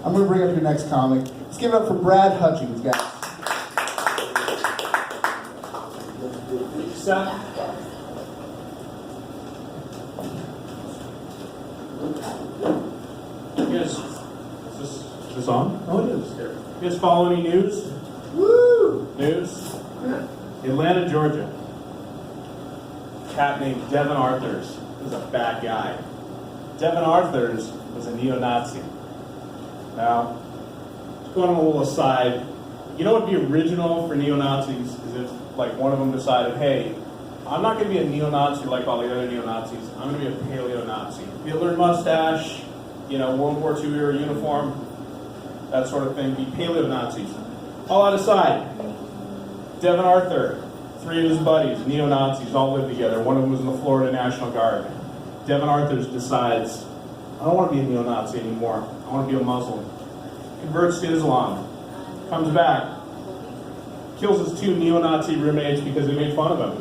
I'm going to bring up your next comic. Let's give it up for Brad Hutchings, guys. Set. You guys, is this on? Oh, it is. Here. You guys follow any news? Woo! News? Atlanta, Georgia. A cat named Devon Arthurs is a bad guy. Devon Arthurs was a neo-Nazi. Now, going on a little aside, you know what would be original for neo-Nazis is if, like, one of them decided, hey, I'm not going to be a neo-Nazi like all the other neo-Nazis. I'm going to be a paleo-Nazi. Hitler mustache, you know, World War II era uniform, that sort of thing. Be paleo-Nazis. All that aside, Devon Arthur, 3 of his buddies, neo-Nazis, all lived together. One of them was in the Florida National Guard. Devon Arthurs decides, I don't want to be a neo-Nazi anymore. I want to be a Muslim. Converts to Islam. Comes back. Kills his 2 neo-Nazi roommates because they made fun of him.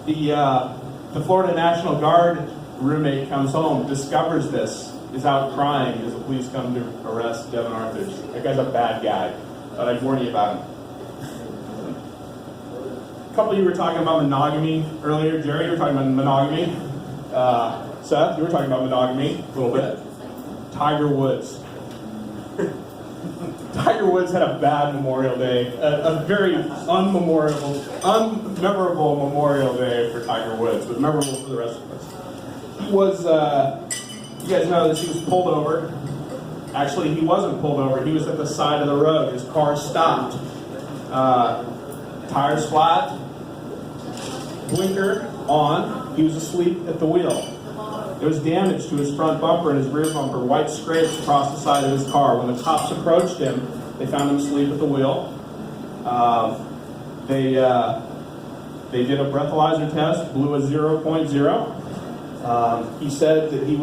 The Florida National Guard roommate comes home, discovers this, is out crying as the police come to arrest Devon Arthurs. That guy's a bad guy, but I'd warn you about him. A couple of you were talking about monogamy earlier. Jerry, you were talking about monogamy. Seth, you were talking about monogamy a little bit. Tiger Woods. Tiger Woods had a bad Memorial Day, a very unmemorable Memorial Day for Tiger Woods, but memorable for the rest of us. He was, you guys know this, he was pulled over. Actually, he wasn't pulled over, he was at the side of the road. His car stopped. Tires flat, blinker on, he was asleep at the wheel. There was damage to his front bumper and his rear bumper, white scrapes across the side of his car. When the cops approached him, they found him asleep at the wheel. They did a breathalyzer test, blew a 0.0. He said that he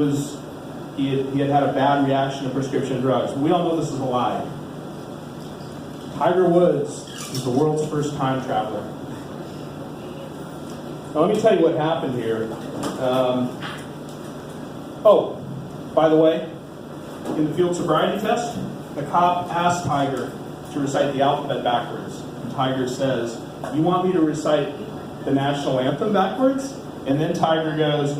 had a bad reaction to prescription drugs. We all know this is a lie. Tiger Woods is the world's first time traveler. Now let me tell you what happened here. Oh, by the way, in the field sobriety test, the cop asked Tiger to recite the alphabet backwards. And Tiger says, you want me to recite the national anthem backwards? And then Tiger goes,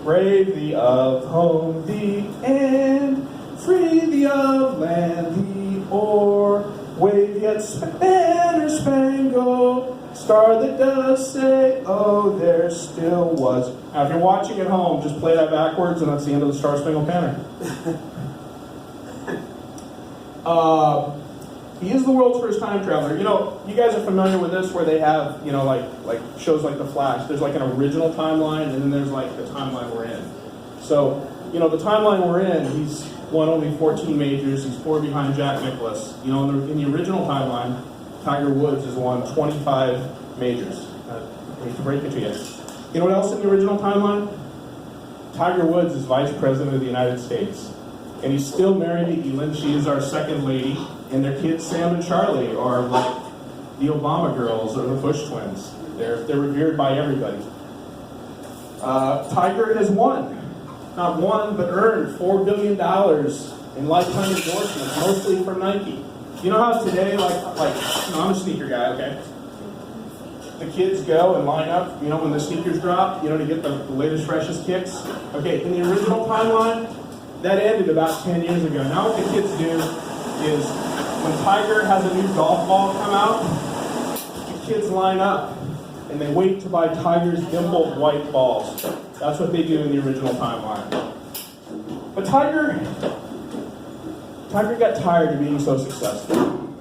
brave thee of home thee, and free thee of land thee, or wave yet banner spangled star that does say, oh, there still was. Now, if you're watching at home, just play that backwards, and that's the end of the Star Spangled Banner. He is the world's first time traveler. You know, you guys are familiar with this, where they have, you know, like shows like The Flash. There's like an original timeline, and then there's like the timeline we're in. So, you know, the timeline we're in, he's won only 14 majors. He's 4 behind Jack Nicklaus. You know, in the original timeline, Tiger Woods has won 25 majors. I hate to break it to you. You know what else in the original timeline? Tiger Woods is Vice President of the United States. And he's still married to Elin. She is our second lady. And their kids, Sam and Charlie, are like the Obama girls or the Bush twins. They're revered by everybody. Tiger has won. Not won, but earned $4 billion in lifetime endorsements, mostly from Nike. You know how today, like you know, I'm a sneaker guy, okay? The kids go and line up, you know, when the sneakers drop, you know, to get the latest, freshest kicks. Okay, in the original timeline, that ended about 10 years ago. Now what the kids do is, when Tiger has a new golf ball come out, the kids line up, and they wait to buy Tiger's dimpled white balls. That's what they do in the original timeline. But Tiger got tired of being so successful,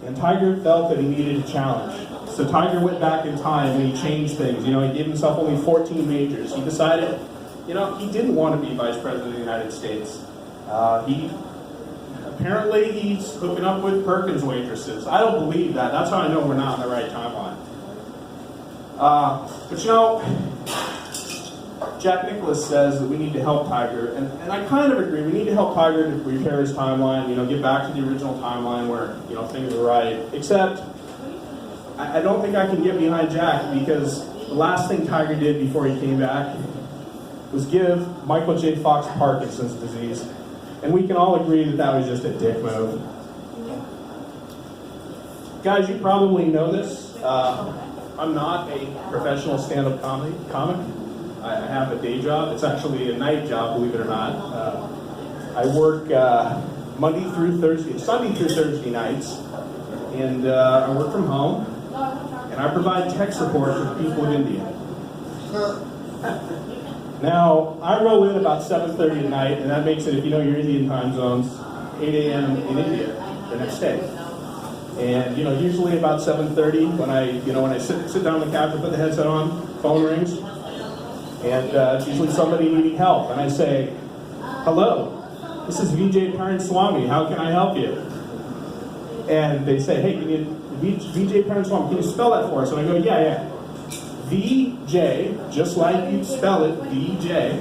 and Tiger felt that he needed a challenge. So Tiger went back in time and he changed things. You know, he gave himself only 14 majors. He decided, you know, he didn't want to be Vice President of the United States. Apparently he's hooking up with Perkins waitresses. I don't believe that. That's how I know we're not on the right timeline. But you know, Jack Nicklaus says that we need to help Tiger, and I kind of agree. We need to help Tiger to repair his timeline, you know, get back to the original timeline where, you know, things are right. Except, I don't think I can get behind Jack, because the last thing Tiger did before he came back was give Michael J. Fox Parkinson's disease. And we can all agree that that was just a dick move. Guys, you probably know this. I'm not a professional stand-up comic. I have a day job. It's actually a night job, believe it or not. I work Sunday through Thursday nights, and I work from home, and I provide tech support for the people of India. Now, I roll in about 7:30 at night, and that makes it, if you know your Indian time zones, 8 a.m. in India the next day. And usually about 7:30, when I sit down on the couch and put the headset on, phone rings, and it's usually somebody needing help, and I say, "Hello, this is Vijay Swami. How can I help you?" And they say, "Hey, Vijay Swami, can you spell that for us?" And I go, "Yeah. VJ, just like you spell it, VJ,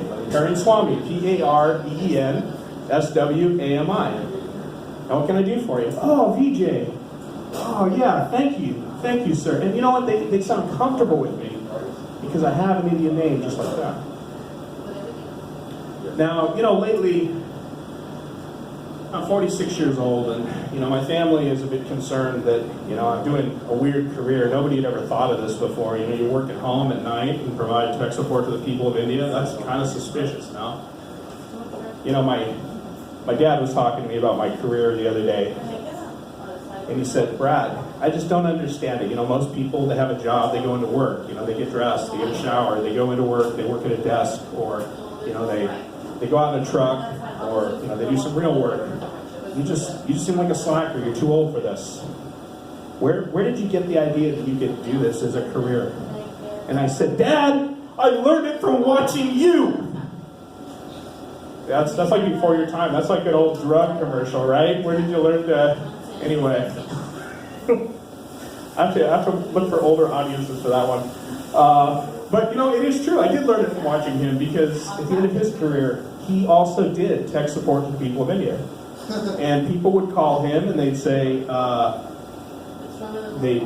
Swami, P-A-R-E-E-N-S-W-A-M-I. Now what can I do for you?" "Oh, VJ. Oh, yeah, thank you, sir." And you know what? They sound comfortable with me because I have an Indian name just like that. Now, lately, I'm 46 years old, and my family is a bit concerned that I'm doing a weird career. Nobody had ever thought of this before. You work at home at night and provide tech support to the people of India. That's kind of suspicious now. My dad was talking to me about my career the other day, and he said, "Brad, I just don't understand it. Most people, they have a job, they go into work. They get dressed, they get a shower, they go into work, they work at a desk, or they go out in a truck, or they do some real work. You just seem like a slacker. You're too old for this. Where did you get the idea that you could do this as a career?" And I said, "Dad, I learned it from watching you." That's like before your time. That's like an old drug commercial, right? Where did you learn to? Anyway, I have to look for older audiences for that one. But it is true. I did learn it from watching him, because at the end of his career, he also did tech support to the people of India. And people would call him and they'd say, "Hey,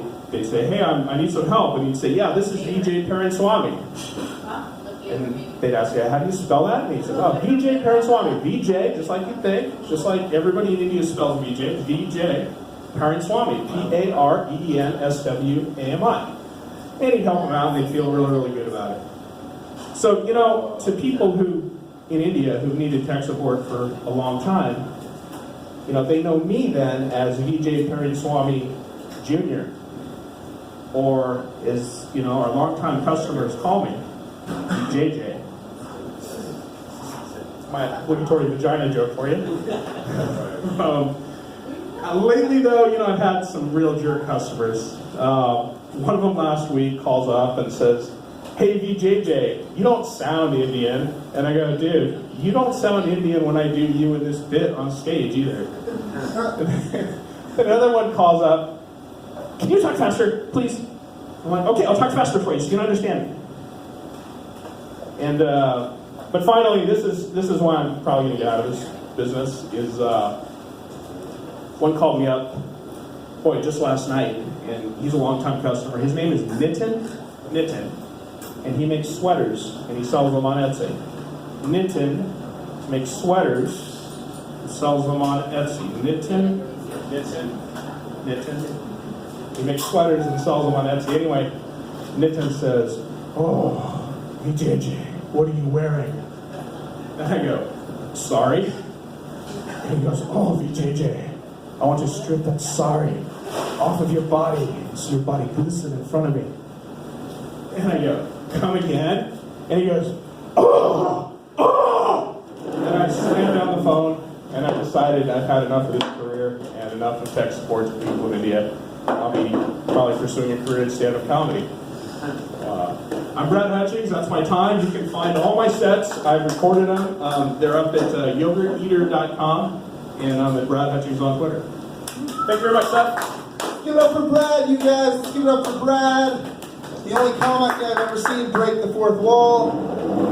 I need some help." And he'd say, "Yeah, this is Vijay Swami." And they'd ask, "How do you spell that?" And he said, "Oh, Vijay Swami. VJ, just like you think, just like everybody in India spells VJ, Vijay Swami, P-A-R-E-E-N-S-W-A-M-I. And he'd help them out, and they'd feel really, really good about it. So, to people who in India who've needed tech support for a long time, they know me then as Vijay Swami Jr. Or as, our longtime customers call me, JJ. My obligatory vagina joke for you. Lately, though, I've had some real jerk customers. One of them last week calls up and says, "Hey, VJJ, you don't sound Indian." And I go, "Dude, you don't sound Indian when I do you in this bit on stage either." Another one calls up, "Can you talk faster, please?" I'm like, "Okay, I'll talk faster for you so you can understand me." And but finally, this is why I'm probably going to get out of this business. Is one called me up, just last night, and he's a longtime customer. His name is Nitin, and he makes sweaters and he sells them on Etsy. Nitin makes sweaters and sells them on Etsy. Nitin. He makes sweaters and sells them on Etsy. Anyway, Nitin says, "Oh, VJJ, what are you wearing?" And I go, "Sorry?" And he goes, "Oh, VJJ, I want to strip that sari off of your body so your body glisten in front of me." And I go, "Come again?" And he goes, "Oh! And I slammed down the phone, and I decided I've had enough of this career and enough of tech support to people in India. I'll be probably pursuing a career in stand-up comedy. I'm Brad Hutchings. That's my time. You can find all my sets. I've recorded them. They're up at yogurteater.com, and I'm at Brad Hutchings on Twitter. Thank you very much, Seth. Give it up for Brad, you guys. Let's give it up for Brad. The only comic I've ever seen break the fourth wall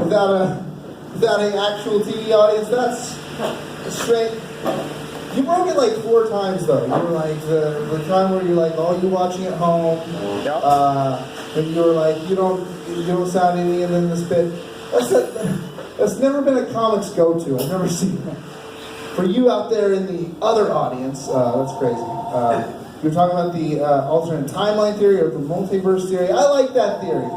without an actual TV audience. That's straight. You broke it like 4 times though. You were like the time where you're like, "Oh, you're watching at home." And you were like, you don't sound Indian in this bit. That's never been a comic's go-to. I've never seen that. For you out there in the other audience, that's crazy. You're talking about the alternate timeline theory or the multiverse theory. I like that theory.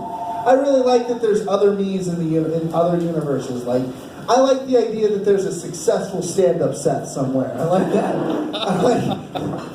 I really like that there's other me's in other universes. Like, I like the idea that there's a successful stand-up set somewhere. I like that.